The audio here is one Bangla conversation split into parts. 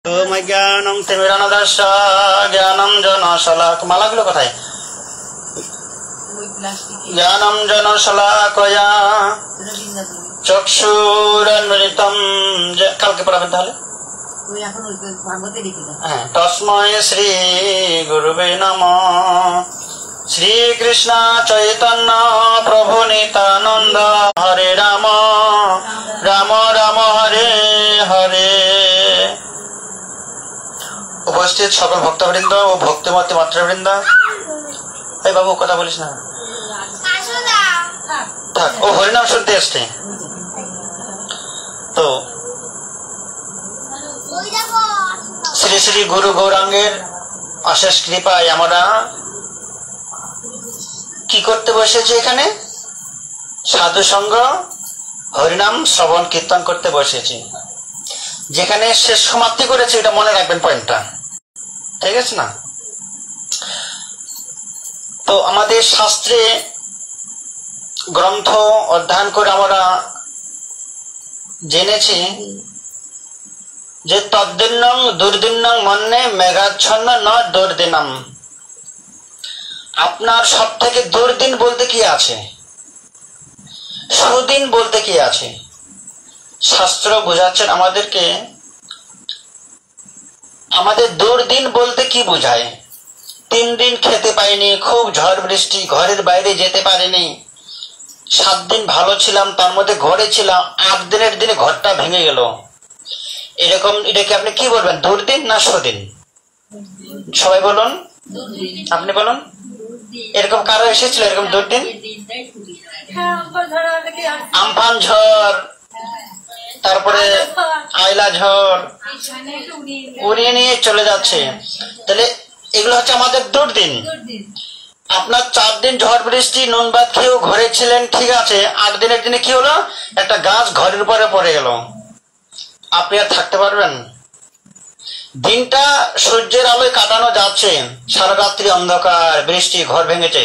জ্ঞানং তিমিরানন্দস্য জ্ঞানম জনশলাক মালাগুলো কোথায়? জ্ঞানম জনশলাকয়া চক্ষুরন্মিলিতম, কালকে পড়াবেন তাহলে। হ্যাঁ, তস্মৈ শ্রী গুরুবে নমঃ। শ্রীকৃষ্ণ চৈতন্য প্রভু নিত্যানন্দ, হরে রাম রাম রাম হরে হরে। উপস্থিত সকল ভক্তবৃন্দ ও ভক্তিমতী মাতৃবৃন্দ, এই বাবু কথা বলিস না, থাক, ও হরিনাম শুনতে এসছে। তো শ্রী শ্রী গুরু গৌরাঙ্গের অশেষ কৃপায় আমরা কি করতে বসেছি? এখানে সাধু সঙ্গ হরিনাম শ্রবণ কীর্তন করতে বসেছি। যেখানে শেষ সমাপ্তি করেছে, এটা মনে রাখবেন পয়েন্টটা, ঠিক আছে না? তো আমাদের শাস্ত্রে গ্রন্থ অধ্যয়ন করে আমরা জেনেছি যে তদ্দিন্নং দুর্দিন্নং মন্যে মেঘাচ্ছন্ন ন দুর্দিনম। আপনার সব থেকে দুর্দিন বলতে কি আছে, সুদিন বলতে কি আছে? শাস্ত্র বোঝাচ্ছেন আমাদেরকে, আমাদের দুর্দিন বলতে কি বোঝায়? 3 দিন খেতে পাইনি, খুব ঝড় বৃষ্টি, ঘরের বাইরে যেতে পারিনি, 7 দিন ভালো ছিলাম, তার মধ্যে ঘরে ছিলাম, 8 দিনের দিনে ঘরটা ভেঙে গেল। এরকম, এটাকে আপনি কি বলবেন, দুর্দিন না সুদিন? সবাই বলুন, আপনি বলুন। এরকম কারো এসেছিল এরকম দুর্দিন? আমফান ঝড়, তারপরে আইলা ঝড় উড়িয়ে নিয়ে চলে যাচ্ছে, তাহলে এগুলো হচ্ছে আমাদের দুর্দিন। আপনার 4 দিন ঝড় বৃষ্টি নুন ভাত খেয়েও ঘরে ছিলেন, ঠিক আছে, 8 দিনের দিনে কি হলো, একটা গাছ ঘরের উপরে পড়ে গেল, আপনি আর থাকতে পারবেন? দিনটা সূর্যের আলোয় কাটানো যাচ্ছে, সারা রাত্রি অন্ধকার, বৃষ্টি, ঘর ভেঙেছে,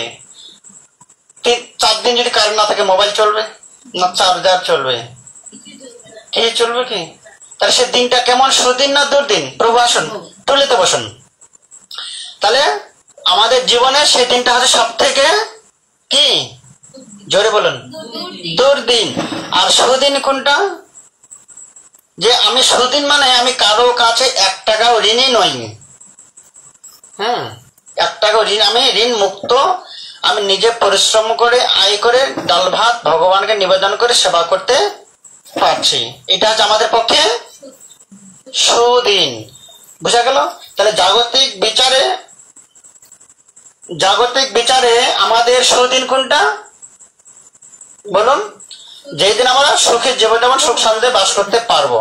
4 দিন যদি কারেন্ট না থাকে, মোবাইল চলবে না, চার্জার চলবে, কি চলবে কি? তাহলে সে দিনটা কেমন, সুদিন না দুর্দিন? প্রভু আসুন, তুলিতে বসুন। তাহলে আমাদের জীবনে সেই দিনটা হচ্ছে সব থেকে কি, জোরে বলুন, দুর্দিন। আর সুদিন কোনটা? যে আমি সুদিন মানে আমি কারো কাছে 1 টাকাও ঋণই নই। হ্যাঁ, 1 টাকাও ঋণ, আমি ঋণ মুক্ত, আমি নিজে পরিশ্রম করে আয় করে ডাল ভাত ভগবানকে নিবেদন করে সেবা করতে পারছি, এটা হচ্ছে আমাদের পক্ষে সুদিন। বুঝা গেল? তাহলে জাগতিক বিচারে আমাদের সুদিন কোনটা বলুন? যেদিন আমরা সুখের জীবনযাপন, সুখ শান্তিতে বাস করতে পারবো,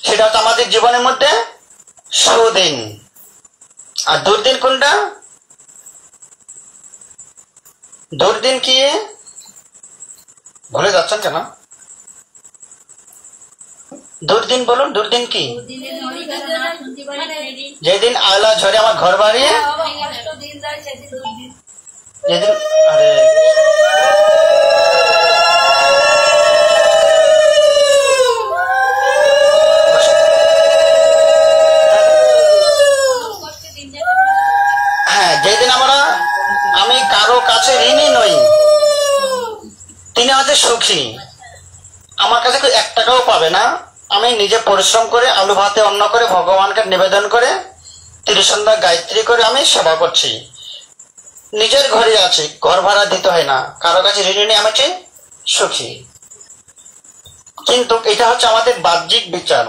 সেটা হচ্ছে আমাদের জীবনের মধ্যে সুদিন। আর দুর্দিন কোনটা? দুর্দিন কি ভুলে যাচ্ছেন কেন? দুর্দিন বলুন, দুর্দিন কি? যেদিন আয়লা ঝড়ে আমার ঘর বাড়ি, যেদিন, আরে হ্যাঁ, যেদিন আমি কারো কাছে ঋণী নই, তিনি হচ্ছে সুখী, আমার কাছে 1 টাকাও পাবে না, আমি নিজে পরিশ্রম করে আলু ভাতে অন্ন করে ভগবানকে নিবেদন করে ত্রিসন্ধ্যা গায়ত্রী করে আমি সেবা করছি, নিজের ঘরে আছি, ঘর ভাড়া দিতে হয় না, কারো কাছে ঋণী নেই, আমি সুখী। কিন্তু এটা হচ্ছে আমাদের বাহ্যিক বিচার।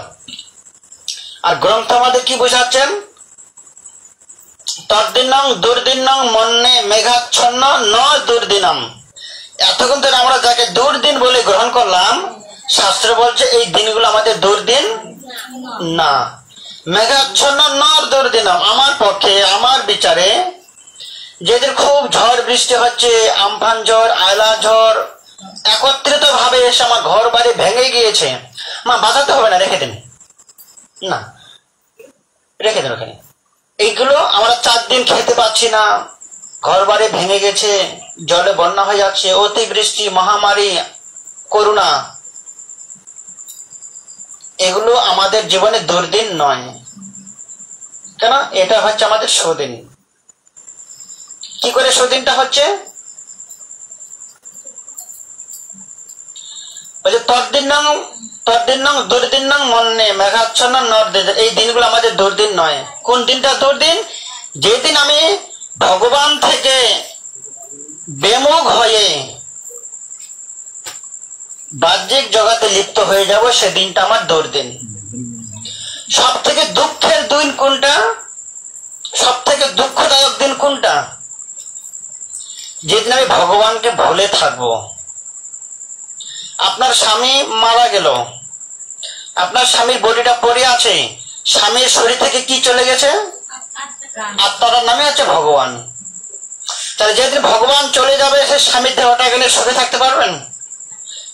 আর গ্রন্থ আমাদের কি বোঝাচ্ছেন? তদ্দিনং দুর্দিনং মন্যে মেঘাচ্ছন্ন ন দুর্দিনম। এতক্ষণ ধরে আমরা যাকে দুর্দিন বলে গ্রহণ করলাম, শাস্ত্র বলছে এই দিনগুলো আমাদের দুর্দিন না, মেঘাচ্ছন্ন ন দুর্দিনম। আমার পক্ষে, আমার বিচারে, যেদিন খুব ঝড় বৃষ্টি হচ্ছে, আমফান ঝড়, আয়লা ঝড় একত্রিত ভাবে এসে আমার ঘর বাড়ি ভেঙে গিয়েছে, বাঁচাতে হবে না, রেখে দিন, না রেখে দিন ওখানে। এইগুলো আমরা 4 দিন খেতে পাচ্ছি না, ঘর বাড়ি ভেঙে গেছে, জলে বন্যা হয়ে যাচ্ছে, অতিবৃষ্টি, মহামারী, করোনা, এগুলো আমাদের জীবনে দুর্দিন নয়, কেন? এটা হচ্ছে আমাদের সুদিন। কি করে সুদিনটা হচ্ছে? দুর্দিন নং মনে মেঘাচ্ছন্ন নর্দিন, এই দিনগুলো আমাদের দুর্দিন নয়। কোন দিনটা দুর্দিন? যেদিন আমি ভগবান থেকে বেমুখ হয়ে বাহ্যিক জগতে লিপ্ত হয়ে যাব, সেদিনটা আমার দুর্দিন। সব থেকে দুঃখের দিন কোনটা? সব থেকে দুঃখদায়ক দিন কোনটা? যেদিন আমি ভগবানকে ভুলে থাকবো। আপনার স্বামী মারা গেল, আপনার স্বামীর বডিটা পড়ে আছে, স্বামীর শরীর থেকে কি চলে গেছে? আত্মাটার নামে হচ্ছে ভগবান। তাহলে যেদিন ভগবান চলে যাবে, সে স্বামীর দেহটা গেলে সুখে থাকতে পারবেন?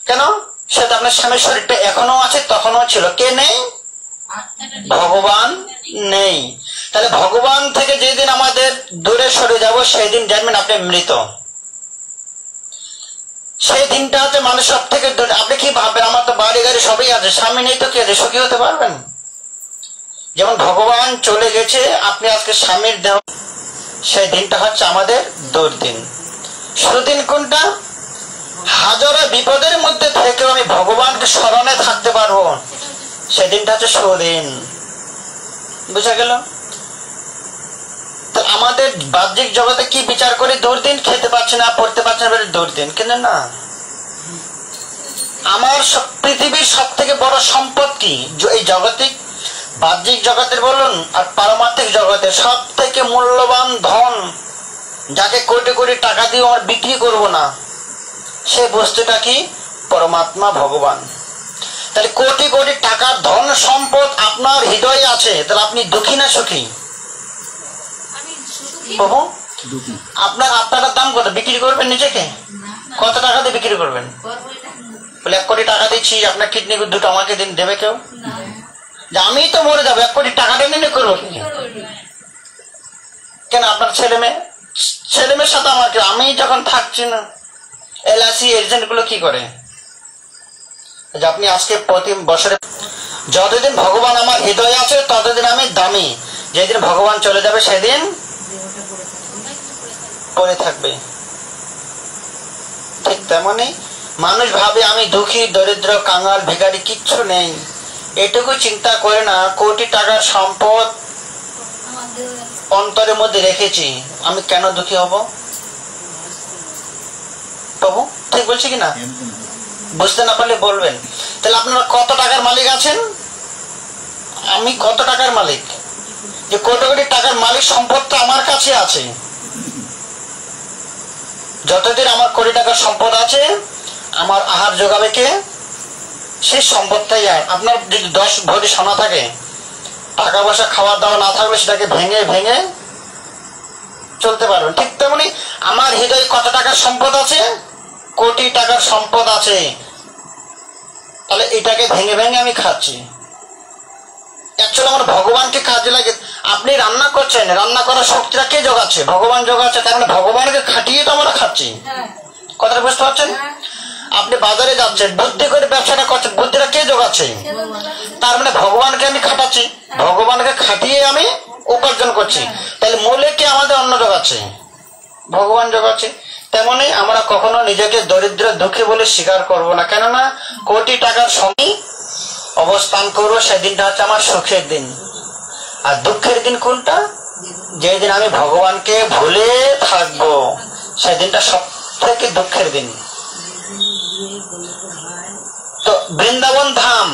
কেন? সেটা আপনার স্বামীর শরীরটা এখনো আছে, তখনও ছিল। কে নেই? ভগবান নেই। তাহলে ভগবান থেকে যেদিন আমাদের দূরে সরে যাব, সেই দিন জানবেন আপনি মৃত। সেই দিনটা হচ্ছে মানুষ সব থেকে। আপনি কি ভাববেন, আমার তো বাড়ি গাড়ি সবই আছে, স্বামী নেই তো কি আছে, সুখী হতে পারবেন? যেমন ভগবান চলে গেছে, আপনি আজকে স্বামীর দেহ, সেই দিনটা হচ্ছে আমাদের দুর্দিন। সুদিন কোনটা? হাজারো বিপদের মধ্যে থেকেও আমি ভগবানকে স্মরণে থাকতে পারবো, সেদিনটা হচ্ছে সুদিন। বুঝা গেল? আমাদের বাহ্যিক জগতে কি বিচার করি? দুর্দিন। খেতে পারছি না, পড়তে পারছি না, দুর্দিন। কিন্তু না, আমার পৃথিবীর সব থেকে বড় সম্পদ কি? এই জগতিক বাহ্যিক জগতের বলুন আর পারমার্থিক জগতের সব থেকে মূল্যবান ধন, যাকে কোটি কোটি টাকা দিয়ে আমার বিক্রি করব না, সে বস্তুটা কি? পরমাত্মা, ভগবান। তাহলে কোটি কোটি টাকার ধন সম্পদ আপনার হৃদয়ে আছে, তাহলে আপনি দুঃখী না সুখী? প্রভু, আপনার আত্মাটার দাম কত? বিক্রি করবেন নিজেকে? কত টাকা দিয়ে বিক্রি করবেন? বলে 1 কোটি টাকা দিচ্ছি, আপনার কিডনি দুটো আমাকে দিন, দেবে কেউ? যে আমি তো মরে যাবো, 1 কোটি টাকা দিয়ে করবো কেন? আপনার ছেলে মেয়ের সাথে আমার কি? আমি যখন থাকছি না, এলআইসি এজেন্ট গুলো কি করে? যে আপনি আজকে প্রতি বছরে, যতদিন ভগবান আমার হৃদয়ে আছে ততদিন আমি দামি, যেদিন ভগবান চলে যাবে সেদিন পড়ে থাকবে। ঠিক তেমনি মানুষ ভাবে আমি দুঃখী, দরিদ্র, কাঙাল, ভিখারি, কিচ্ছু নেই। এটুকু চিন্তা করে না, কোটি টাকার সম্পদ অন্তরের মধ্যে রেখেছি, আমি কেন দুঃখী হব? প্রভু ঠিক বলছি কিনা? বুঝতে না পারলে বলবেন। তাহলে আপনারা কত টাকার মালিক আছেন? আমি কত টাকার মালিক? যে কোটি কোটি টাকার মালিক সম্পদটা আমার কাছে আছে। যতদিন আমার কোটি টাকার সম্পদ আছে, আমার আহার যোগাবে কে? সেই সম্পদটাই। আর আপনার যদি 10 ভরি সোনা থাকে, টাকা পয়সা খাওয়া দাওয়া না থাকলে সেটাকে ভেঙে ভেঙে চলতে পারবেন। ঠিক তেমনি আমার হৃদয়ে কত টাকার সম্পদ আছে? কোটি টাকার সম্পদ আছে। তাহলে এটাকে ভেঙে ভেঙে আমি খাচ্ছি। অ্যাকচুয়ালি আমার ভগবানকে কাজে লাগে। আপনি রান্না করছেন, রান্না করার শক্তিটা কে যোগাচ্ছে? ভগবান যোগাচ্ছে। তার মানে ভগবানকে খাটিয়ে তো আমরা খাচ্ছি। কথাটা বুঝতে পারছেন? আপনি বাজারে যাচ্ছেন, বুদ্ধি করে ব্যবসাটা করছেন, বুদ্ধিটা কে যোগাচ্ছে? তার মানে ভগবানকে আমি খাটাচ্ছি, ভগবানকে খাটিয়ে আমি উপার্জন করছি। তাহলে মূলে কে আমাদের অন্ন যোগাচ্ছে? ভগবান যোগাচ্ছে। তেমনি আমরা কখনো নিজেকে দরিদ্র, দুঃখী বলে স্বীকার করব না। কেননা কোটি টাকার সঙ্গে অবস্থান করবো, সেদিনটা হচ্ছে আমার সুখের দিন। আর দুঃখের দিন কোনটা? যেদিন আমি ভগবানকে ভুলে থাকবো, সেদিনটা সব থেকে দুঃখের দিন। তো বৃন্দাবন ধাম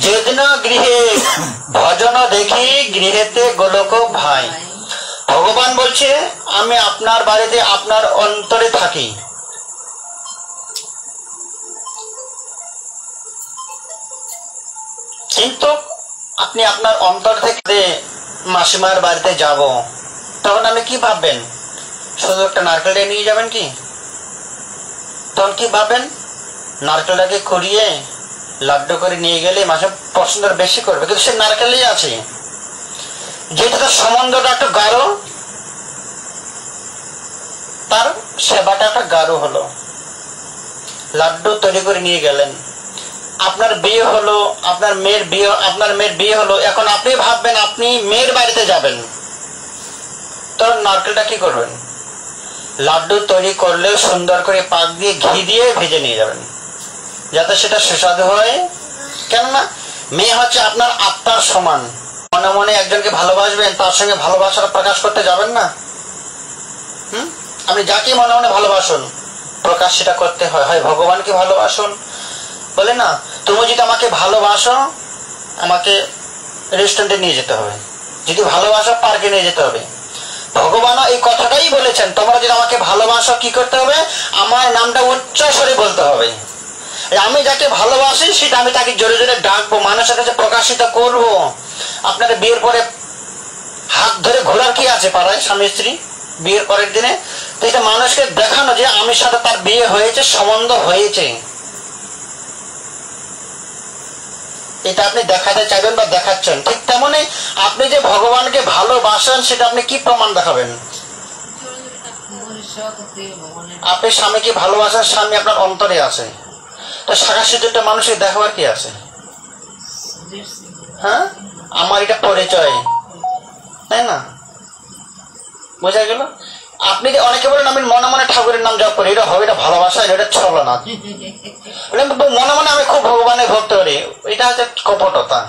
যেদিন গৃহে ভজন দেখি, গৃহেতে গোলক ভাই। ভগবান বলছে আমি আপনার বাড়িতে, আপনার অন্তরে থাকি। কিন্তু আপনি আপনার অন্তর থেকে মাসিমার বাড়িতে যাব, তখন আপনি কি ভাববেন? শুধু একটা নারকেলটা নিয়ে যাবেন কি? তখন কি ভাববেন? নারকেলটাকে কুড়িয়ে লাড্ডু করে নিয়ে গেলে মাসে পছন্দ বেশি করবে, কিন্তু সে নারকেলই আছে। যেহেতু তার সম্বন্ধটা একটু গাঢ়, তার সেবাটা একটা গাঢ় হলো। লাড্ডু তৈরি করে নিয়ে গেলেন, আপনার বিয়ে হলো, আপনার মেয়ের বিয়ে হলো, এখন আপনি ভাববেন আপনি মেয়ের বাড়িতে যাবেন, তো নারকেলটা কি করবেন? লাড্ডু তৈরি করলেও সুন্দর করে পাক দিয়ে ঘি দিয়ে ভেজে নিয়ে যাবেন, যাতে সেটা সুস্বাদু হয়। কেননা মেয়ে হচ্ছে আপনার আত্মার সমান। মনে মনে একজনকে ভালোবাসবেন, তার সঙ্গে ভালোবাসাটা প্রকাশ করতে যাবেন না। আপনি যাকে মনে মনে ভালোবাসুন, প্রকাশ সেটা করতে হয়। হয় ভগবানকে ভালোবাসুন, বলে না তুমি যদি আমাকে ভালোবাসো আমাকে রেস্টুরেন্টে নিয়ে যেতে হবে, যদি ভালোবাসো পার্কে নিয়ে যেতে হবে। ভগবানও এই কথাটাই বলেছেন, তোমরা যদি আমাকে ভালোবাসো কি করতে হবে? আমার নামটা উচ্চ স্বরে বলতে হবে। আমি যাকে ভালোবাসি সেটা আমি তাকে জোরে জোরে ডাকবো, মানুষের কাছে প্রকাশিত করব। আপনার বিয়ের পরে হাত ধরে ঘোরার কি আছে পাড়ায় স্বামী স্ত্রী বিয়ের পরের দিনে? তো এটা মানুষকে দেখানো যে আমি সাথে তার বিয়ে হয়েছে, সম্বন্ধ হয়েছে, এটা আপনি দেখাতে চাইবেন বা দেখাচ্ছেন। ঠিক তেমনি আপনি যে ভগবানকে ভালোবাসেন সেটা আপনি কি প্রমাণ দেখাবেন? আপনি স্বামীকে ভালোবাসার স্বামী আপনার অন্তরে আছে, তো শাখা সিদ্ধটা মানুষকে দেখাবার কি আছে? হ্যাঁ, আমার এটা পরিচয়, তাই না? বোঝা গেল? আপনি যে অনেকে বলেন আমি মনে মনে ঠাকুরের নাম জপ করি, এটা হবে, এটা ভালোবাসা, এটা ছলো না। মনে মনে আমি খুব ভগবানের ভক্ত করি, এটা হচ্ছে কপটতা।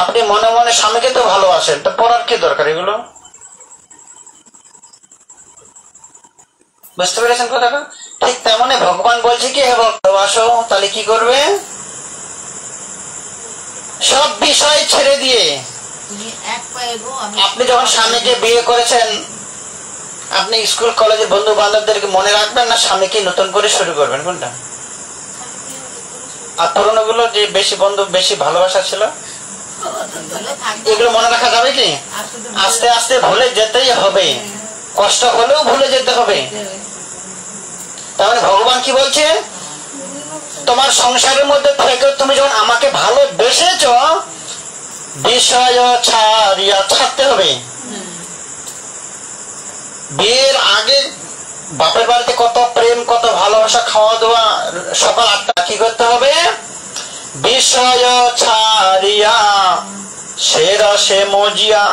আপনি মনে মনে স্বামীকে তো ভালোবাসেন, তো পড়ার কি দরকার এগুলো? বুঝতে পেরেছেন কথাটা? ঠিক তেমনি ভগবান বলছে কি হে ভালোবাসো, তাহলে কি করবে? সব বিষয় ছেড়ে দিয়ে। আপনি যখন স্বামীকে বিয়ে করেছেন, আপনি স্কুল কলেজের বন্ধু বান্ধবদেরকে মনে রাখবেন না স্বামীকে নতুন করে শুরু করবেন? কোনটা? আর পুরোনো গুলো যে বেশি বন্ধু বেশি ভালোবাসা ছিল, এগুলো মনে রাখা যাবে কি? আস্তে আস্তে ভুলে যেতেই হবে, কষ্ট হলেও ভুলে যেতে হবে। তার মানে ভগবান কি বলছে? তোমার সংসারের মধ্যে থেকে তুমি যখন আমাকে ভালোবেসেছ, বিষয় ছাড়িয়া ছাড়তে হবে। বিয়ের আগে বাপের বাড়িতে কত প্রেম, কত ভালোবাসা, খাওয়া দাওয়া, সকাল 8টা কি করতে হবে? বিষয় ছাড়িয়া সে রসে মজিয়া।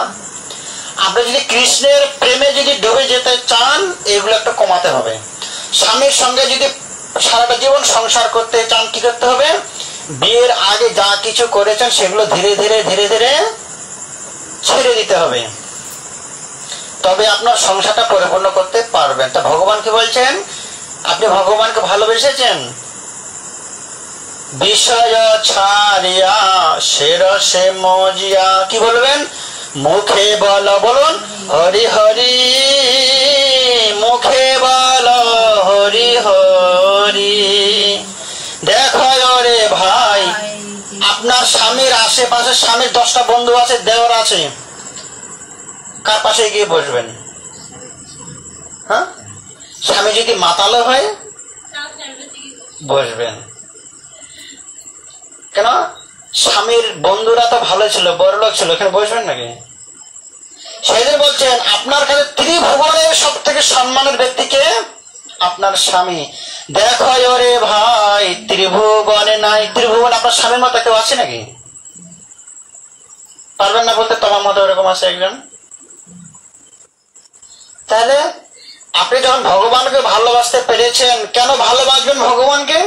আপনি যদি কৃষ্ণের প্রেমে যদি ডুবে যেতে চান, এগুলো একটু কমাতে হবে। স্বামীর সঙ্গে যদি সারাটা জীবন সংসার করতে চান, কি করতে হবে? বিয়ের আগে যা কিছু করেছেন সেগুলো ধীরে ধীরে ধীরে ধীরে ছেড়ে দিতে হবে, তবে আপনার সংসারটা পরিপূর্ণ করতে পারবেন। তা ভগবান কি বলছেন? আপনি ভগবানকে ভালোবেসেছেন, বিষয় ছাড়িয়া সে রসে মজিয়া। কি বলবেন? মুখে বল, বলুন হরি হরি, মুখে বল হরি হরি। দেখো রে ভাই, আপনার স্বামীর আশেপাশে স্বামীর 10টা বন্ধু আছে, দেওর আছে, কার পাশে গিয়ে বসবেন? হ্যাঁ, স্বামী যদি মাতালো হয় বসবেন কেন? স্বামীর বন্ধুরা তো ভালো ছিল, বড়লোক ছিল, এখানে বসবেন নাকি? সেদিন বলছেন আপনার কাছে ত্রিভুবনের সব থেকে সম্মানের ব্যক্তিকে আপনার স্বামী। দেখো রে ভাই, ত্রিভুবনে নাই, ত্রিভুবন আপনার স্বামীর মতো কেউ আছে নাকি? পারবেন না বলতে, তোমার মতো এরকম আছে একজন। তাহলে আপনি যখন ভগবানকে ভালোবাসতে পেরেছেন, কেন ভালোবাসবেন ভগবানকে?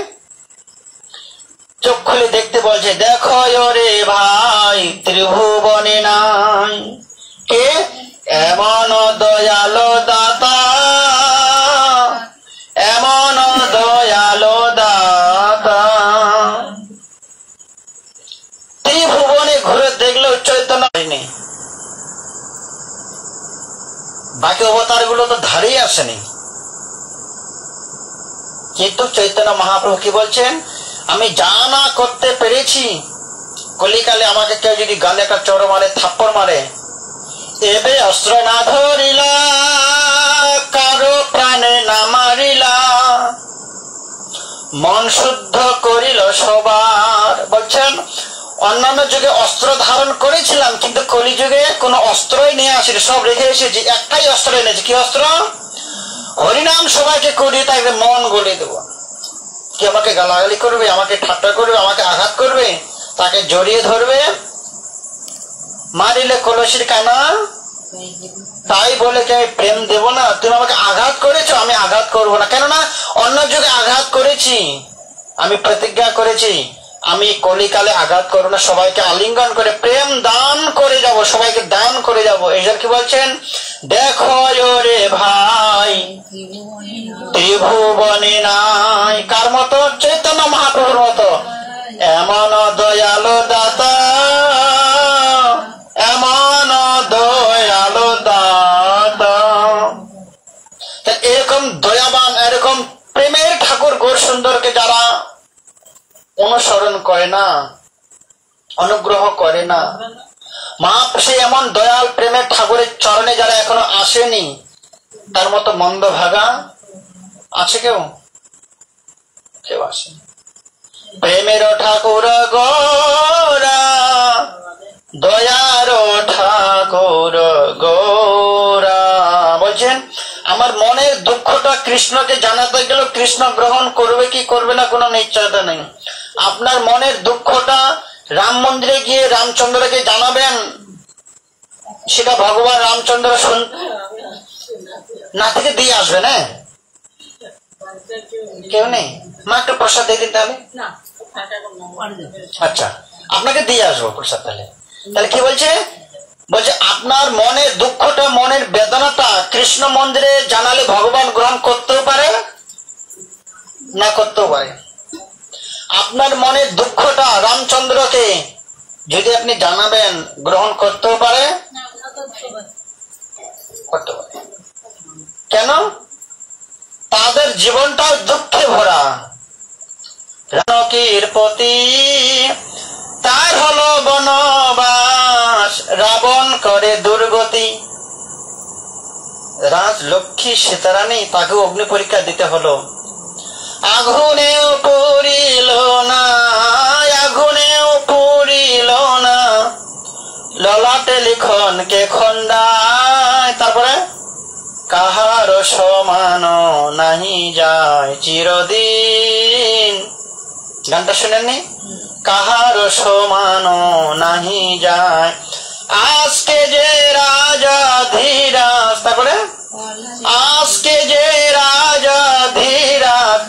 চোখ খুলে দেখতে বলছে, দেখো রে ভাই, ত্রিভুবনে নাই কে এমন দয়ালো দাতা, এমন দয়ালো দাতা। ত্রিভুবনে ঘুরে দেখলেও চৈতন্য নেই, বাকি অবতার গুলো তো ধারেই আসেনি। কিন্তু চৈতন্য মহাপ্রভু কি বলছেন? আমি যা না করতে পেরেছি, কলিকালে আমাকে কেউ যদি গালে একটা চড় মারে, থাপ্পড় মারে, এবে অস্ত্র না ধরিলা, কারো প্রাণে না মারিলা, মন শুদ্ধ করিল সবার। বলছেন অন্যান্য যুগে অস্ত্র ধারণ করেছিলাম, কিন্তু কলিযুগে কোনো অস্ত্রই নিয়ে আসিনি, সব রেখে এসেছি, একটাই অস্ত্র এনেছি। কি অস্ত্র? হরিনাম সবাইকে করি, তাই মন গলিয়ে দেব। কি আমাকে গালাগালি করবে, আমাকে ঠাট্টা করবে, আমাকে আঘাত করবে, তাকে জড়িয়ে ধরবে, মারিলে কলসির কানা, তাই বলে কি আমি প্রেম দেব না? তুমি আমাকে আঘাত করেছো, আমি আঘাত করবো না। কেননা অন্য যুগে আঘাত করেছি, আমি প্রতিজ্ঞা করেছি আমি কলিকালে আঘাত করবো না, সবাইকে আলিঙ্গন করে প্রেম দান করে যাব, সবাইকে দান করে যাব। এইসব কি বলছেন? দেখো রে ভাই ত্রিভুবনে নাই, কার মতো? চৈতন্য মহাপ্রভুর মতো। এমন দয়ালু দাতা, এমন দয়ালু দাতা। এরকম দয়াবান, এরকম প্রেমের ঠাকুর গৌর সুন্দরকে যারা অনুসরণ করে না, অনুগ্রহ করে না, মহাপ্রভু এমন দয়াল প্রেমের ঠাকুরের চরণে যারা এখনো আসেনি, তার মতো মন্দ ভাগা আছে কেউ? কেউ আসে? প্রেমের ঠাকুর গোরা, দয়ার ঠাকুর গোরা বলছেন আমার মনের দুঃখটা কৃষ্ণকে জানাতে গেল, কৃষ্ণ গ্রহণ করবে কি করবে না কোনো নিশ্চয়তা নেই। আপনার মনের দুঃখটা রাম মন্দিরে গিয়ে রামচন্দ্রকে জানাবেন, সেটা ভগবান রামচন্দ্র না থেকে দিয়ে আসবেন। হ্যাঁ, কেউ নেই? মা একটা প্রসাদ দিয়ে দিন তাহলে। আচ্ছা, আপনাকে দিয়ে আসবো প্রসাদ। তাহলে তাহলে কি বলছে? বলছে আপনার মনের দুঃখটা, মনের বেদনাটা কৃষ্ণ মন্দিরে জানালে ভগবান গ্রহণ করতেও পারে, না করতেও পারে। আপনার মনের দুঃখটা রামচন্দ্রকে যদি আপনি জানাবেন, গ্রহণ করতেও পারে, করতে পারে। কেন? তাদের জীবনটাও দুঃখে ভরা। রানকির পতি তার হলো বনবাস, রাবণ করে দুর্গতি। রাজ লক্ষ্মী সীতারানী, তাকে অগ্নি পরীক্ষা দিতে হলো। আগুনেও পুরিল না, আগুনেও পুরিল না, ললাটে লিখন কে খন্ডায়। তারপরে কাহার সমান নাহি যায় চিরদিন। গানটা শুনেননি? কাহার সমান নাহি যায়। আজকে যে রাজা ধীরাজ, তারপরে আজকে যে রাজা ধীরাজ,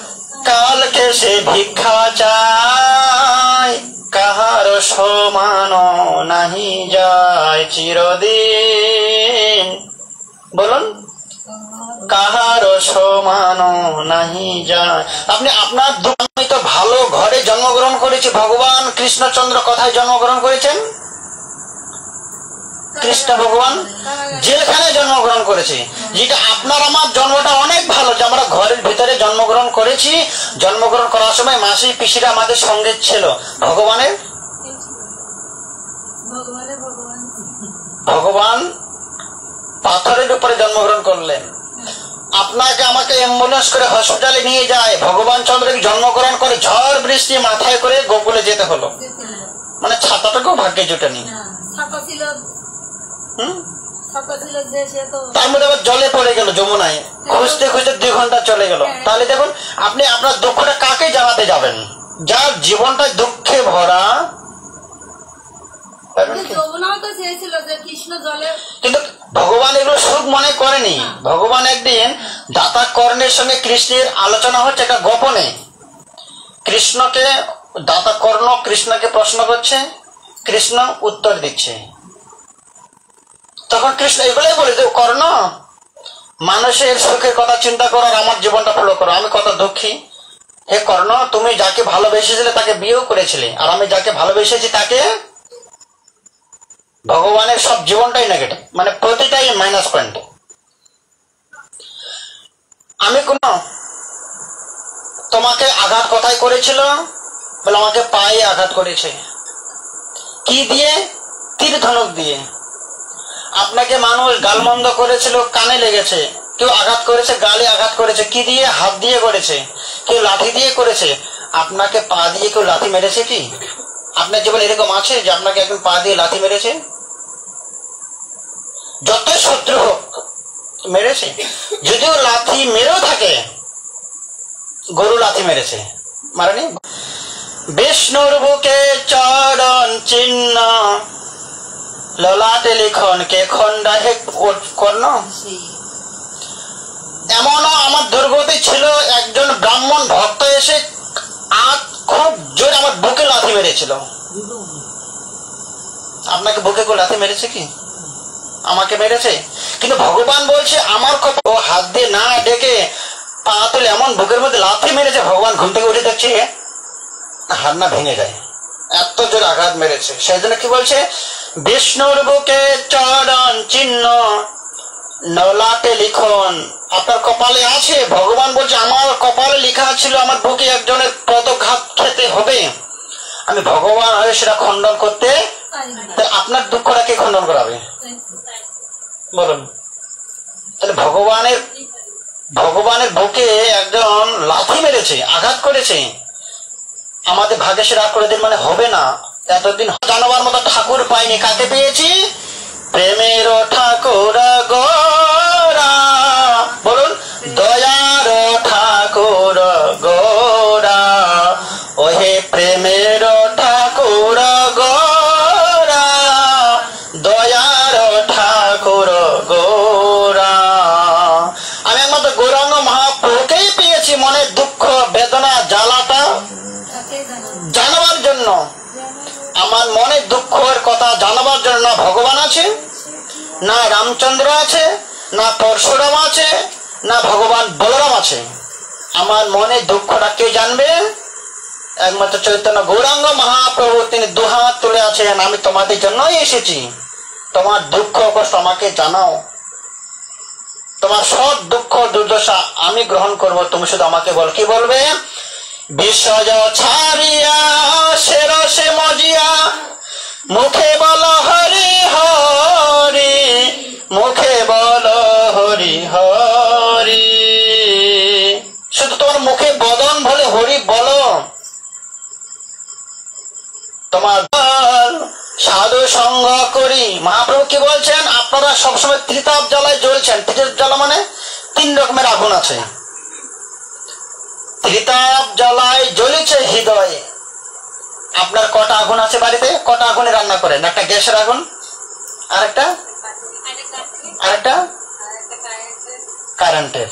কালকে সে ভিক্ষা চায়। কাহার সমান নাহি যায় চিরদিন। বলুন, কাহার সমান নাহি যায়। আপনি আপনার আমি তো ভালো ঘরে জন্মগ্রহণ করেছি, ভগবান কৃষ্ণচন্দ্র কোথায় জন্মগ্রহণ করেছেন? কৃষ্ণ ভগবান জেলখানে জন্মগ্রহণ করেছে। যেটা আপনার আমার জন্মটা অনেক ভালো, যে আমরা ঘরের ভিতরে জন্মগ্রহণ করেছি। জন্মগ্রহণ করার সময় মাসি পিসিরা আমাদের সঙ্গে ছিল। ভগবানের ভগবান পাথরের উপরে জন্মগ্রহণ করলেন। আপনাকে আমাকে অ্যাম্বুলেন্স করে হসপিটালে নিয়ে যায়, ভগবান চন্দ্রকে জন্মগ্রহণ করে ঝড় বৃষ্টি মাথায় করে গোকুলে যেতে হলো। মানে ছাতাটাকেও ভাগ্যে জুটেনি। তার মধ্যে আবার জলে পড়ে গেল যমুনায়, খুঁজতে খুঁজতে 2 ঘন্টা চলে গেল। তাহলে দেখুন, আপনি আপনার দুঃখটা কাকে জানাতে যাবেন? যার জীবনটা দুঃখে ভরা। কিন্তু ভগবান এগুলো সুখ মনে করেনি। ভগবান একদিন দাতা কর্ণের সঙ্গে কৃষ্ণের আলোচনা হচ্ছে একটা গোপনে। কৃষ্ণকে দাতা কর্ণ কৃষ্ণকে প্রশ্ন করছে, কৃষ্ণ উত্তর দিচ্ছে। তখন কৃষ্ণ এগুলোই বলে যে কর্ণ, মানুষের সুখের কথা চিন্তা করো আর আমার জীবনটা ফলো করো, আমি কত দুঃখী। হে কর্ণ, তুমি যাকে ভালোবেসেছিলে তাকে বিয়েও করেছিলে, আর আমি যাকে ভালোবেসেছি তাকে। ভগবানের সব জীবনটাই নেগেটিভ, মানে প্রতিটাই মাইনাস পয়েন্ট। আমি কোন তোমাকে আঘাত কোথায় করেছিল? বলে আমাকে পায়ে আঘাত করেছে। কি দিয়ে? তীর ধনুক দিয়ে। আপনাকে মানুষ গালমন্দ করেছিল, কানে লেগেছে। কেউ আঘাত করেছে, গালে আঘাত করেছে। কি দিয়ে? হাত দিয়ে করেছে। কেউ লাঠি দিয়ে করেছে। আপনাকে পা দিয়ে কেউ লাঠি মেরেছে কি? আপনার জীবন এরকম আছে যে আপনাকে একজন পা দিয়ে লাঠি মেরেছে? যত শত্রু হোক মেরেছে। যদিও লাঠি মেরেও থাকে, গরু লাঠি মেরেছে, মারেনি? বিষ্ণুর বুকে চরণ চিহ্ন, ললাটে লিখন কে খণ্ডা হে কর্ণ। এমনও আমার দুর্গতি ছিল, একজন ব্রাহ্মণ ভক্ত এসে খুব জোরে আমার বুকে লাথি মেরেছিল। আপনাকে বুকে কেউ লাথি মেরেছে কি? আমাকে মেরেছে। কিন্তু ভগবান বলছে আমার ও হাত দিয়ে না ডেকে পা তুলে এমন বুকের মধ্যে লাথি মেরেছে, ভগবান ঘুম থেকে উঠে দেখছে হাত না ভেঙে যায়, এত জোরে আঘাত মেরেছে। সেই জন্য কি বলছে, বিষ্ণুর বুকে চরণ চিহ্ন, ললাটে লিখন। আপনার কপালে আছে, ভগবান বলছে আমার কপালে লেখা ছিল আমার বুকে একজনের পদঘাত খেতে হবে, আমি ভগবান হয়ে সেটা খণ্ডন করতে, আপনার দুঃখটা কে খণ্ডন করাবে বলুন? তাহলে ভগবানের বুকে একজন লাথি মেরেছে, আঘাত করেছে, আমাদের ভাগ্যে সেটা কোনোদিন মানে হবে না। এতদিন জানবার মতো ঠাকুর পাইনি, কাকে পেয়েছি? প্রেমের ঠাকুর গোরা, বলুন দয়ার ঠাকুর গোরা, ওহে প্রেমের ঠাকুর গোরা, দয়ার ঠাকুর গোরা। আমি একমাত্র গৌরাঙ্গ মহাপ্রভুকেই পেয়েছি মনের দুঃখ বেদনা জ্বালাটা জানাবার জন্য। আমার মনে দুঃখের কথা জানাবার জন্য না ভগবান আছে, না রামচন্দ্র আছে, না পরশুরাম আছে, না ভগবান বলরাম আছে। আমার মনে দুঃখটা কে জানবে? একমাত্র চৈতন্য গৌরাঙ্গ মহাপ্রভু, তিনি দুহাত তুলে আছেন, আমি তোমাদের জন্যই এসেছি, তোমার দুঃখ কষ্ট আমাকে জানাও, তোমার সব দুঃখ দুর্দশা আমি গ্রহণ করব, তুমি শুধু আমাকে বল। কি বলবে? বিশ্বজ ছাড়িয়া সেরসে মজিয়া, মুখে বল হরি হরি, মুখে বল হরি হরি। শুধু তোমার মুখে বদন বলে হরি বলো, তোমার সাধু সঙ্গ করি। মহাপ্রভু কি বলছেন? আপনারা সবসময় ত্রিতাপ জ্বালায় জ্বলছেন। ত্রিতাপ জ্বালা মানে 3 রকমের আগুন আছে। ত্রিতাপ জ্বালায় জ্বলেছে হৃদয়ে। আপনার কটা আগুন আছে বাড়িতে? কটা আগুনে রান্না করেন? একটা গ্যাসের আগুন, আরেকটা কারেন্টের,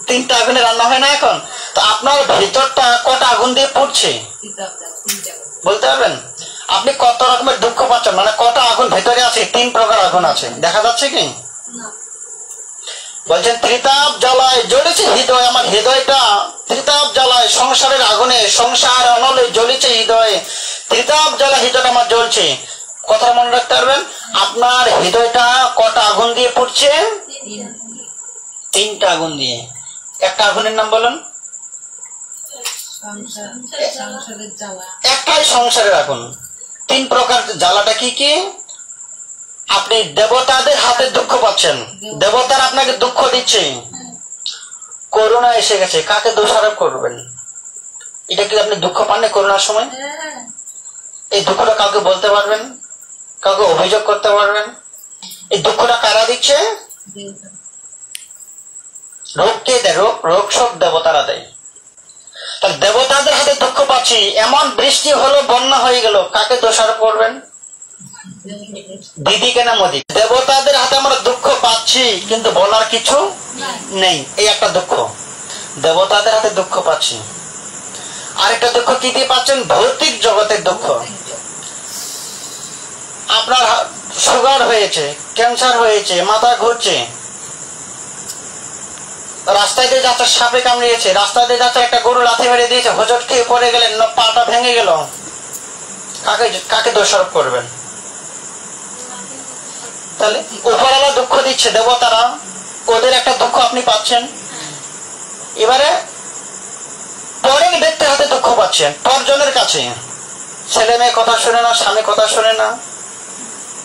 3টা আগুনে রান্না হয় না এখন? তো আপনার ভিতরটা কটা আগুন দিয়ে পুড়ছে বলতে পারবেন? আপনি কত রকমের দুঃখ পাচ্ছেন, মানে কটা আগুন ভেতরে আছে? 3 প্রকার আগুন আছে, দেখা যাচ্ছে কি? বলছেন ত্রিতাপ জ্বালায় জ্বলেছে হৃদয়, আমার হৃদয়টা ত্রিতাপ জ্বালায়, সংসারের আগুনে, সংসার অনলে জ্বলেছে হৃদয়, ত্রিতাপ জ্বালা হৃদয়টা আমার জ্বলছে। কথা মনে রাখতে পারবেন, আপনার হৃদয়টা কটা আগুন দিয়ে পুড়ছে? 3টা আগুন দিয়ে। একটা আগুনের নাম বলুন। একটাই সংসারের আগুন। 3 প্রকার জ্বালাটা কি কি? আপনি দেবতাদের হাতে দুঃখ পাচ্ছেন, দেবতারা আপনাকে দুঃখ দিচ্ছে, করোনা এসে গেছে, কাকে দোষারোপ করবেন? এটা কি আপনি দুঃখ পাননি করোনার সময়? এই দুঃখটা কাউকে বলতে পারবেন? কাউকে অভিযোগ করতে পারবেন? এই দুঃখটা কারা দিচ্ছে? রোগ কে দেয়? রোগ সব দেবতারা দেয়। তাহলে দেবতাদের হাতে দুঃখ পাচ্ছি, এমন বৃষ্টি হলো, বন্যা হয়ে গেল, কাকে দোষারোপ করবেন? দিদি কেনা মোদি? দেবতাদের হাতে আমরা দুঃখ পাচ্ছি কিন্তু বলার কিছু নেই, এই একটা দুঃখ। দেবতাদের হাতে দুঃখ পাচ্ছি। আরেকটা দুঃখ কি দিয়ে পাচ্ছেন? ভৌতিক জগতের দুঃখ। আপনার সুগার হয়েছে, ক্যান্সার হয়েছে, মাথা ঘুরছে, রাস্তায় দিয়ে যাচ্ছে সাপে কামড়িয়েছে, রাস্তায় দিয়ে যাচ্ছে একটা গরু লাথি মেরে দিয়েছে, হোঁচট খেয়ে পড়ে গেলেন, পাটা ভেঙে গেল, কাকে দোষারোপ করবেন? তাহলে উপরওয়ালা দুঃখ দিচ্ছে, দেবতারা, ওদের একটা দুঃখ আপনি পাচ্ছেন। এবারে পরের ব্যক্তির হাতে দুঃখ পাচ্ছেন, পরজনের কাছে। ছেলে মেয়ে কথা শুনে না, স্বামী কথা শুনে না,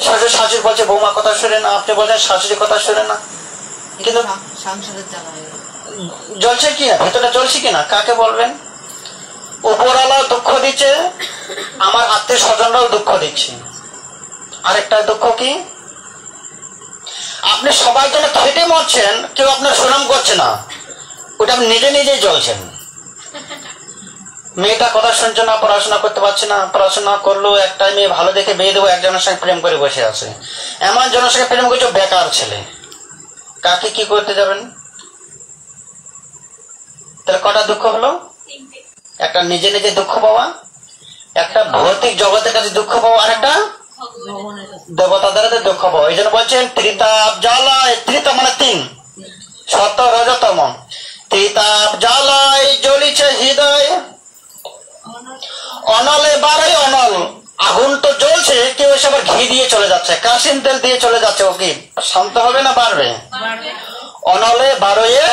শ্বশুর শাশুড়ি বলছে বৌমা কথা শুনে না, আপনি বলছেন শাশুড়ি কথা শুনে না, কিন্তু জ্বলছে কি না, ভেতরটা জ্বলছে কিনা, কাকে বলবেন? উপরওয়ালা দুঃখ দিচ্ছে, আমার আত্মীয় স্বজনরাও দুঃখ দিচ্ছে। আরেকটা দুঃখ কি? আপনি সবাই জন্য খেটে মরছেন, কেউ আপনার সুনাম করছে না, ওটা আপনি নিজে নিজেই জ্বলছেন। মেয়েটা কথা শুনছে না, পড়াশোনা করতে পারছে না, পড়াশোনা করলো একটা মেয়ে ভালো দেখে বিয়ে দেবো, একজনের সঙ্গে প্রেম করে বসে আছে। এমন জনের সঙ্গে প্রেম করছে বেকার ছেলে, কাকে কি করতে যাবেন? তাহলে কটা দুঃখ হলো? একটা নিজে নিজে দুঃখ পাওয়া, একটা ভৌতিক জগতের কাছে দুঃখ পাওয়া, আর একটা দেবতা দ্বারা দুঃখ পাওয়া। এই জন্য বলছেন ত্রিতাপ জ্বালায়, ত্রিতাপ মানে তিন, সত রজতম, ত্রিতাপ জ্বালায় জ্বলিছে হৃদয়, অনলে বাড়াই অনল, আগুন তো জ্বলছে, কেউ এসে আবার ঘি দিয়ে চলে যাচ্ছে, কাশিন তেল দিয়ে চলে যাচ্ছে, ও কি শান্ত হবে না বাড়বে? অনলে বারোয়ে,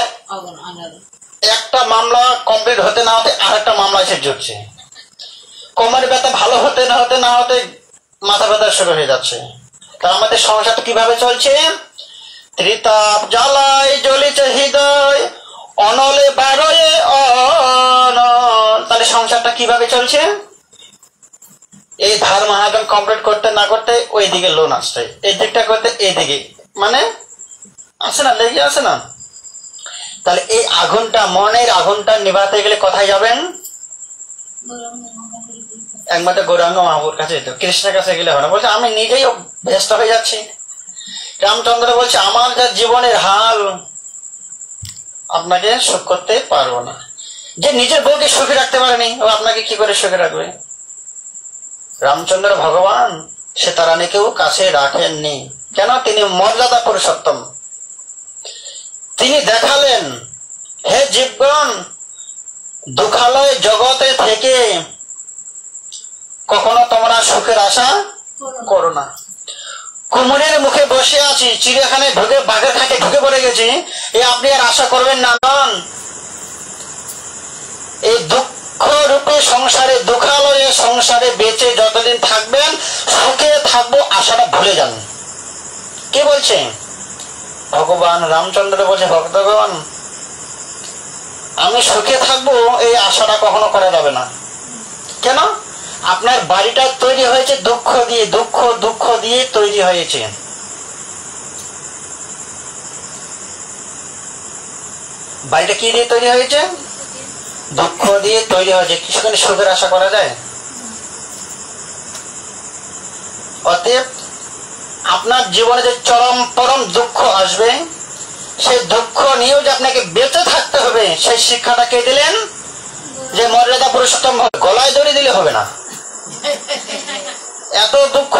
একটা মামলা কমপ্লিট হতে না হতে আরেকটা মামলা এসে জুটছে, কোমর ব্যথা ভালো হতে না হতে না হতে মাথা ব্যথা শুরু হয়ে যাচ্ছে। তা আমাদের সংসারটা কিভাবে চলছে? ত্রিতাপ জ্বালায় জ্বলিছে হৃদয়, অনলে বারোয়ে অনল। তাহলে সংসারটা কিভাবে চলছে? এই ধার মাহাজন কমপ্লিট করতে না করতে ওই দিকে লোন আসছে, এই দিকটা করতে এই দিকে, মানে আসে না, লেগে আসে না। তাহলে এই আগুনটা, মনের আগুনটা নিভাতে গেলে কোথায় যাবেন? একমাত্র গৌরাঙ্গ মহাপুর কাছে, তো কৃষ্ণের কাছে গেলে হয় না। বলছে আমি নিজেই ব্যস্ত হয়ে যাচ্ছি। রামচন্দ্র বলছে আমার যা জীবনের হাল, আপনাকে সুখ করতে পারবো না। যে নিজের বউকে সুখে রাখতে পারেনি, ও আপনাকে কি করে সুখে রাখবে? রামচন্দ্র ভগবান সীতারানীকেও কাছে রাখেননি। কেন? তিনি মর্যাদা পুরুষোত্তম। তিনি দেখালেন, হে জীবগণ, দুঃখালয় জগতে থেকে কখনো তোমরা সুখের আশা করো না। কুমিরের মুখে বসে আছি, চিড়িয়াখানায় ঢুকে বাঘের খাঁচে ঢুকে পড়ে গেছি, এ আপনি আর আশা করবেন না। এই দুঃখ রূপে সংসারে, দুঃখালয়ে সংসারে বেঁচে যতদিন থাকবেন সুখে থাকবো আশাটা ভুলে যান। কে বলছে? ভগবান রামচন্দ্র বলছে, ভক্তগণ আমি সুখে থাকবো এই আশাটা কখনো করা যাবে না। কেন? আপনার বাড়িটা তৈরি হয়েছে দুঃখ দিয়ে, দুঃখ দুঃখ দিয়ে তৈরি হয়েছে। বাড়িটা কি দিয়ে তৈরি হয়েছে? দুঃখ দিয়ে তৈরি হয়েছে। কিছুখানি সুখের আশা করা যায়? অতএব আপনার জীবনে যে চরম পরম দুঃখ আসবে, সেই দুঃখ নিয়েও যে আপনাকে বেঁচে থাকতে হবে, সেই শিক্ষাটা কে দিলেন? যে মর্যাদা পুরুষোত্তম। গলায় দড়ি দিলে হবে না। এত দুঃখ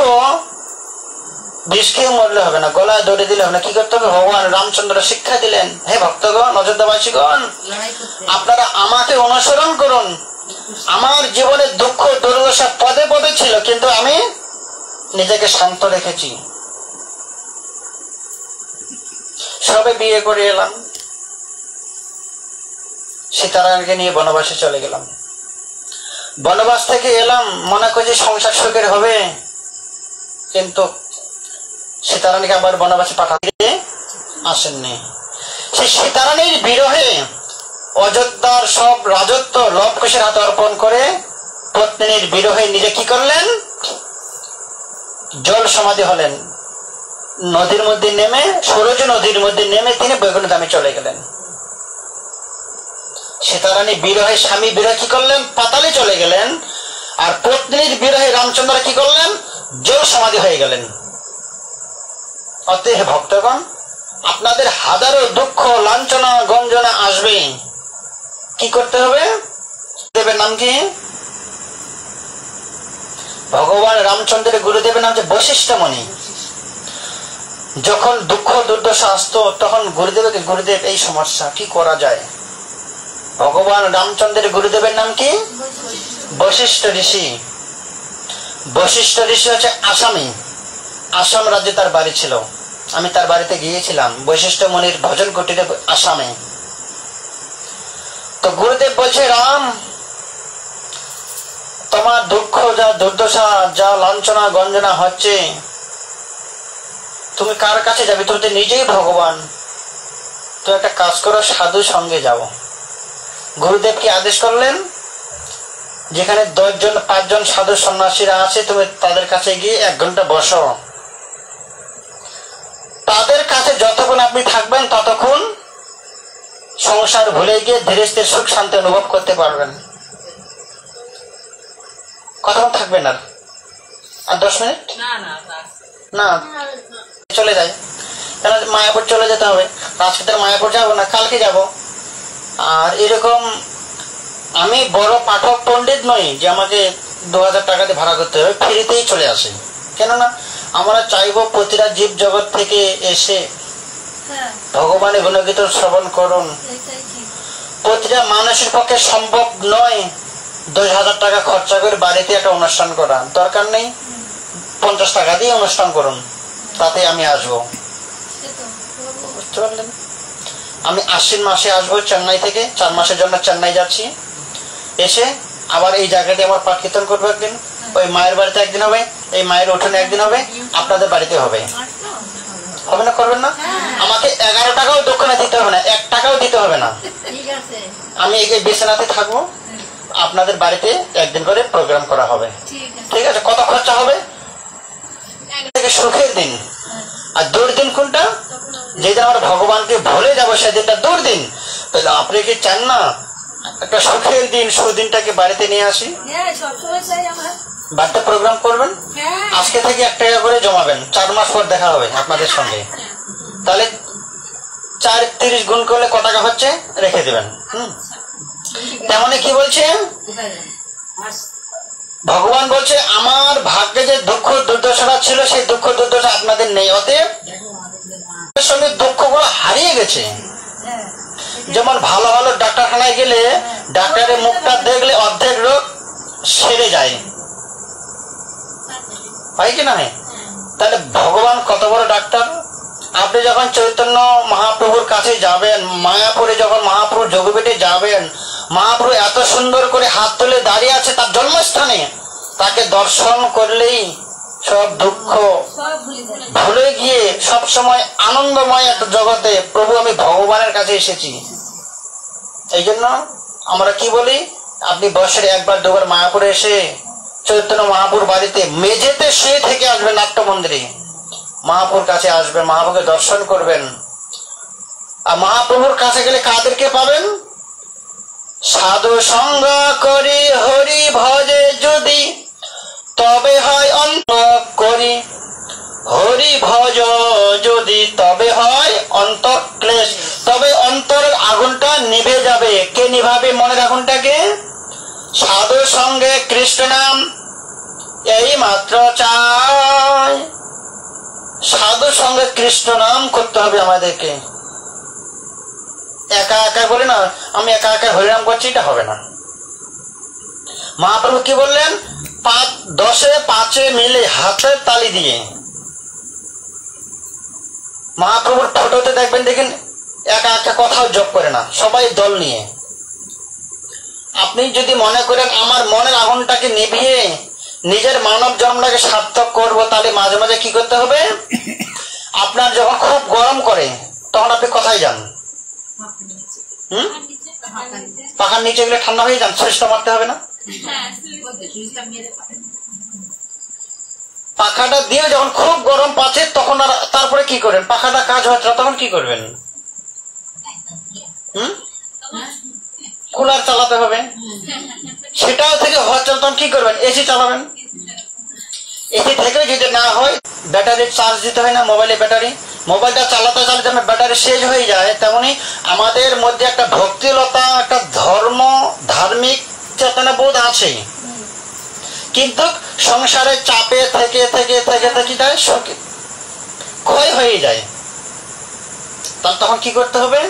বিষ খেয়ে মরলে হবে না, গলায় দড়ি দিলে হবে না। কি করতে হবে? ভগবান রামচন্দ্র শিক্ষা দিলেন, হে ভক্তগণ, অযোধ্যাবাসীগণ, আপনারা আমাকে অনুসরণ করুন। আমার জীবনে দুঃখ দুর্দশা পদে পদে ছিল, কিন্তু আমি নিজেকে শান্ত রেখেছি। সবে বিয়ে করে এলাম, সীতারামকে নিয়ে বনবাসে চলে গেলাম। বনবাস থেকে এলাম, মনে করছি সংসার সুখের হবে, কিন্তু সীতারানীকে আবার বনবাসে পাঠাতে আসেননি। সেই সীতারানীর বিরহে অযোধ্যার সব রাজত্ব লবকুশের হাতে অর্পণ করে পত্নীর বিরহে নিজে কি করলেন? জল সমাধি হলেন। নদীর মধ্যে নেমে, সরজ নদীর মধ্যে নেমে তিনি বৈকুণ্ঠধামে চলে গেলেন। সীতারানী বিরহে, স্বামী বিরহে কি করলেন? পাতালে চলে গেলেন। আর পত্নীর বিরহে রামচন্দ্র কি করলেন? জল সমাধি হয়ে গেলেন। অতএব ভক্তগণ, আপনাদের হাজারো দুঃখ লাঞ্ছনা গঞ্জনা আসবে, কি করতে হবে? দেবের নাম কি? ভগবান রামচন্দ্রের গুরুদেবের নাম হচ্ছে বশিষ্ঠ মুনি। যখন দুঃখ দুর্দশা আসতো তখন গুরুদেবকে, গুরুদেব এই সমস্যা কি করা যায়? ভগবান রামচন্দ্রের গুরুদেবের নাম কি? বশিষ্ঠ ঋষি। বশিষ্ঠ ঋষি হচ্ছে আসামি, আসাম রাজ্যে তার বাড়ি ছিল। আমি তার বাড়িতে গিয়েছিলাম, বশিষ্ঠ মুনির ভজন কুটিরে আসামে। তো গুরুদেব বলছে, রাম, তোমার দুঃখ যা দুর্দশা, যা লাঞ্ছনা গঞ্জনা হচ্ছে, তুমি কার কাছে যাবে? তুমি তো নিজেই ভগবান। তো একটা কাজ করো, সাধু সঙ্গে যাও। গুরুদেব কি আদেশ করলেন? যেখানে 10 জন 5 জন সাধু সন্ন্যাসীরা আছে, তুমি তাদের কাছে গিয়ে 1 ঘন্টা বসো। তাদের কাছে যতক্ষণ আপনি থাকবেন ততক্ষণ সংসার ভুলে গিয়ে ধীরে ধীরে সুখ শান্তি অনুভব করতে পারবেন। কতক্ষণ থাকবেন আর 10 মিনিট না চলে যায়, কেন মায়াপুর চলে যেতে হবে। আজকে তো মায়াপুর যাবো না, কালকে যাব। আর এরকম আমি বড় পাঠক পণ্ডিত নই যে আমাকে 2000 টাকা দিয়ে ভাড়া করতে হবে, ফ্রিতেই চলে আসে। কেননা আমরা চাইবো প্রতিটা জীব জগৎ থেকে এসে ভগবানের গুণগীত শ্রবণ করুন। প্রতিটা মানুষের পক্ষে সম্ভব নয় 10,000 টাকা খরচা করে বাড়িতে একটা অনুষ্ঠান করা, দরকার নেই 50 টাকা দিয়ে অনুষ্ঠান করুন, তাতে আমি আসবো। বুঝতে পারলেন? আমি আশ্বিন মাসে আসবো চেন্নাই থেকে, 4 মাসের জন্য চেন্নাই যাচ্ছি। এসে আবার এই জায়গাটি আমার পাঠ কীর্তন করবো একদিন, ওই মায়ের বাড়িতে একদিন হবে, এই মায়ের উঠোনে একদিন হবে, আপনাদের বাড়িতে হবে। হবে না? করবেন না? আমাকে 11 টাকাও দক্ষিণা দিতে হবে না, 1 টাকাও দিতে হবে না। আমি এই বিছানাতে থাকবো, আপনাদের বাড়িতে একদিন করে প্রোগ্রাম করা হবে। ঠিক আছে? কত খরচা হবে? সুখের দিন। আর দুর্দিন কোনটা? যেদিন আমরা ভগবানকে ভুলে যাবো সেদিনটা দুর্দিন। তাহলে আপনি কি চান না একটা সুখের দিন, সুদিনটাকে বাড়িতে নিয়ে আসি? বাড়িতে প্রোগ্রাম করবেন, আজকে থেকে 1 টাকা করে জমাবেন, 4 মাস পর দেখা হবে আপনাদের সঙ্গে। তাহলে 4-30 গুণ করলে কত টাকা হচ্ছে রেখে দেবেন। তেমনি কি বলছে ভগবান? বলছে আমার ভাগ্যে যে দুঃখ দুর্দশা ছিল সেই দুঃখ দুর্দশা আপনাদের নেই, অতএব সঙ্গে দুঃখগুলো হারিয়ে গেছে। যেমন ভালো ভালো ডাক্তারখানায় গেলে ডাক্তারের মুখটা দেখলে অর্ধেক রোগ সেরে যায়, হয় কি না? তাহলে ভগবান কত বড় ডাক্তার। আপনি যখন চৈতন্য মহাপ্রভুর কাছে যাবেন, মায়াপুরে যখন মহাপ্রভু যোগপীঠে যাবেন, মহাপ্রভু এত সুন্দর করে হাত তুলে দাঁড়িয়ে আছে তার জন্মস্থানে, তাকে দর্শন করলেই সব দুঃখ ভুলে গিয়ে সব সময় আনন্দময় একটা জগতে প্রভু আমি ভগবানের কাছে এসেছি। এই জন্য আমরা কি বলি, আপনি বছরে 1-2 বার মায়াপুরে এসে চৈতন্য মহাপুর বাড়িতে মেঝেতে শুয়ে থেকে আসবেন, নাট্য মন্দিরে মহাপুর কাছে আসবেন, মহাপুরকে দর্শন করবেন। আর মহাপ্রভুর কাছে গেলে কাদেরকে পাবেন? সাধু সঙ্গ করি হরি ভজে যদি, তবে হয় অন্তর করি হরি ভজ যদি, তবে হয় অন্তর ক্লেশ, তবে অন্তরের আগুনটা নিভে যাবে। কে নিভাবে মনের আগুনটাকে? সাধু সঙ্গে কৃষ্ণ নাম এই মাত্র চাই। সাধু সঙ্গে কৃষ্ণ নাম করতে হবে আমাদেরকে। একা একা বলে না আমি একা একা হরিনাম করছি, এটা হবে না। মহাপ্রভু কি বললেন? 10-5 মিলে হাতের তালি দিয়ে। মহাপ্রভুর ফটোতে দেখবেন, দেখেন একা একা কথাও যোগ করে না, সবাই দল নিয়ে। আপনি যদি মনে করেন আমার মনের আগুনটাকে নিভিয়ে নিজের মানব জন্মটাকে সার্থক করবো, তাহলে মাঝে মাঝে কি করতে হবে? আপনার যখন খুব গরম করে তখন আপনি কোথায় যান? পাখার নিচে গেলে ঠান্ডা হয়ে যান, সুইচটা মারতে হবে না? পাখাটা দিয়ে যখন খুব গরম পাচ্ছে তখন আর তারপরে কি করেন? পাখাটা কাজ হচ্ছে না, তখন কি করবেন? কুলার চালাতে হবে। সেটাও থেকে হচ্ছে তখন কি করবেন? এসি চালাবেন। এসি থেকে যদি না হয় ব্যাটারি চার্জ দিতে হয় না, মোবাইলে ব্যাটারি, মোবাইলটা চালাতে চালাতে ব্যাটারি শেষ হয়ে যায়। তেমনি আমাদের মধ্যে একটা ভক্তিলতা, একটা ধার্মিক চেতনা বোধ আছে, কিন্তু সংসারে চাপে থেকে থেকে থেকে থেকে যায় ক্ষয় হয়ে যায়। তখন কি করতে হবে?